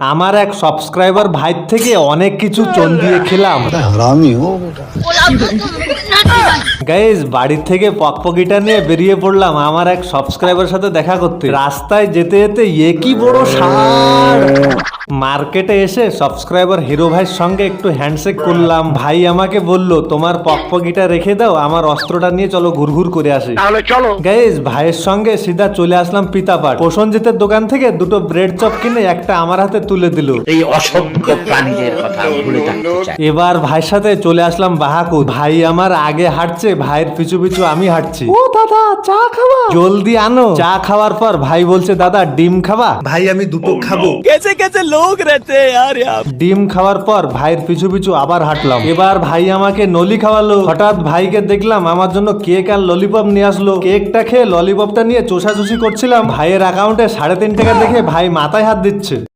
আমার এক সাবস্ক্রাইবার ভাই থেকে অনেক কিছু চোন দিয়ে খেলাম। গাইজ বাড়ির থেকে পকপকিটা নিয়ে বেরিয়ে পড়লাম আমার এক সাবস্ক্রাইবার সাথে দেখা করতে। রাস্তায় যেতে যেতে কি বড় ষাঁড়। মার্কেটে এসে সাবস্ক্রাইবার হিরো ভাইয়ের সঙ্গে একটু হ্যান্ডশেক করলাম। ভাই আমাকে বলল তোমার পকপকিটা রেখে দাও, আমার অস্ত্রটা নিয়ে চলো ঘুরঘুর করে আসি। গাইজ ভাইয়ের সঙ্গে সিধা চলে আসলাম পিতাপাট। প্রসঞ্জিতের দোকান থেকে দুটো ব্রেড চপ কিনে একটা আমার হাতে তুলে দিল। এই অসভ্য প্রাণীদের কথা ভুলে থাকতে চাই। এবার ভাইয়ের সাথে চলে আসলাম বাহাকুর। ভাই আমার আগে হাঁটছে, ভাইয়ের পিছু পিছু আমি হাঁটছি। ও দাদা চা খাওয়া, জলদি আনো। চা খাওয়ার পর ভাই বলছে দাদা ডিম খাবা? ভাই আমি দুটো খাবো। कैसे कैसे लोग रहते हैं यार यहाँ। ডিম খাওয়ার পর ভাইয়ের পিছু পিছু আবার হাঁটলাম। এবার ভাই আমাকে নলি খাওয়ালো। হঠাৎ ভাইকে দেখলাম আমার জন্য কেক আর ললিপপ নিয়ে আসলো। কেকটা খেয়ে ললিপপটা নিয়ে চোষাচুষি করছিলাম। ভাইয়ের অ্যাকাউন্টে 3.5 টাকা দেখে ভাই মাথায় হাত দিচ্ছে।